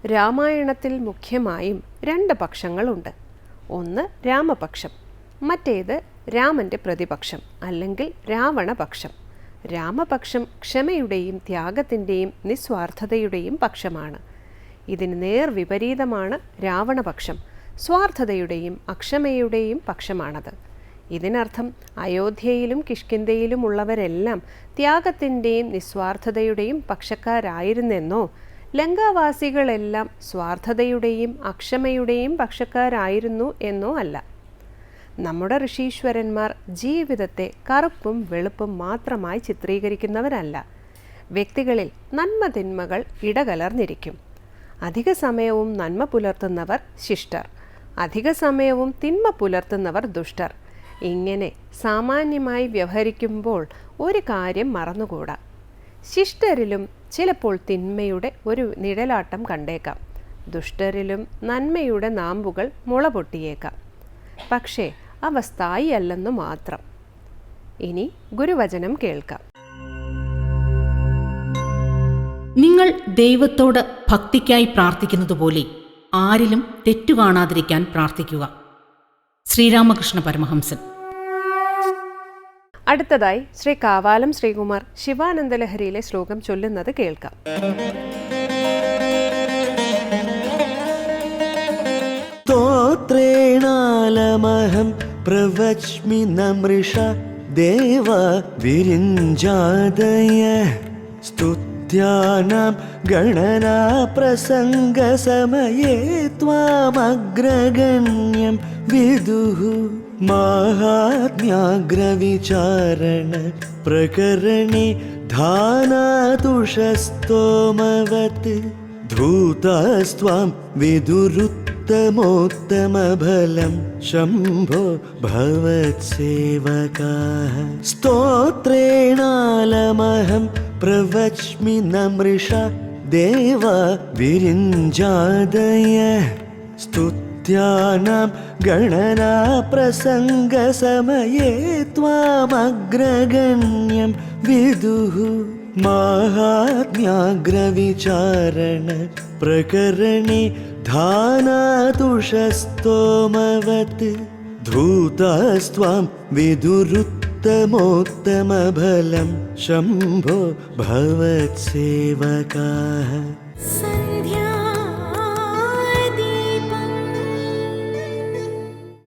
രാമായണത്തിൽ മുഖ്യമായും 2 പക്ഷങ്ങളുണ്ട്. ഒന്ന് രാമപക്ഷം, മറ്റേത് രാമൻ്റെ പ്രതിപക്ഷം അല്ലെങ്കിൽ രാവണപക്ഷം. രാമപക്ഷം ക്ഷമയുടെയും ത്യാഗത്തിൻ്റെയും നിസ്വാർത്ഥതയുടെയും പക്ഷമാണ്. ഇതിന് നേർവിപരീതമാണ് രാവണപക്ഷം. സ്വാർത്ഥതയുടെയും അക്ഷമയുടെയും പക്ഷമാണത്. ഇതിനർത്ഥം അയോധ്യയിലും കിഷ്കിന്ധയിലും ഉള്ളവരെല്ലാം ത്യാഗത്തിൻ്റെയും നിസ്വാർത്ഥതയുടെയും പക്ഷക്കാരായിരുന്നെന്നോ ലങ്കാവാസികളെല്ലാം സ്വാർത്ഥതയുടെയും അക്ഷമയുടെയും പക്ഷക്കാരായിരുന്നു എന്നോ അല്ല. നമ്മുടെ ഋഷീശ്വരന്മാർ ജീവിതത്തെ കറുപ്പും വെളുപ്പും മാത്രമായി ചിത്രീകരിക്കുന്നവരല്ല. വ്യക്തികളിൽ നന്മ തിന്മകൾ ഇടകലർന്നിരിക്കും. അധിക സമയവും നന്മ പുലർത്തുന്നവർ ശിഷ്ടർ, അധിക സമയവും തിന്മ പുലർത്തുന്നവർ ദുഷ്ടർ. ഇങ്ങനെ സാമാന്യമായി വ്യവഹരിക്കുമ്പോൾ ഒരു കാര്യം മറന്നുകൂടാ. ശിഷ്ടരിലും ചിലപ്പോൾ തിന്മയുടെ ഒരു നിഴലാട്ടം കണ്ടേക്കാം. ദുഷ്ടരിലും നന്മയുടെ നാമ്പുകൾ മുളപൊട്ടിയേക്കാം. പക്ഷേ അവ സ്ഥായിയല്ലെന്നു മാത്രം. ഇനി ഗുരുവചനം കേൾക്കാം. നിങ്ങൾ ദൈവത്തോട് ഭക്തിക്കായി പ്രാർത്ഥിക്കുന്നത് പോലെ ആരിലും തെറ്റു കാണാതിരിക്കാൻ പ്രാർത്ഥിക്കുക. ശ്രീരാമകൃഷ്ണ പരമഹംസൻ. അടുത്തതായി ശ്രീ കാവാലം ശ്രീകുമാർ ശിവാനന്ദലഹരിയിലെ ശ്ലോകം ചൊല്ലുന്നത് കേൾക്കാം. സ്തോത്രേണാലമഹം പ്രവച്മി നമൃഷ ദേവ വിരിഞ്ചാദയ സ്തുത്യാനാം ഗണനാ പ്രസംഗസമയേ ത്വാമഗ്രഗണ്യം വിദുഃ മാഹാത്മ്യാഗ്രവിചാരണ പ്രകരണേ ധാനാതുഷസ്തോമവത് ധൂതാസ്ത്വാം വിദുരുത്തമോത്തമഫലം ശംഭോ ഭവത്സേവകാഃ. സ്തോത്രേണാലമഹം പ്രവച്മി നമൃഷ ദേവ വിരിഞ്ചാദയ സ്തുത്യാനാം ഗണനാ പ്രസംഗസമയേ ത്വാമഗ്രഗണ്യം വിദുഃ മാഹാത്മ്യാഗ്രവിചാരണ പ്രകരണേ ധാനാതുഷസ്തോമവത് ധൂതാസ്ത്വാം വിദുരുത്തമോത്തമഫലം ശംഭോ ഭവത്സേവകാഃ.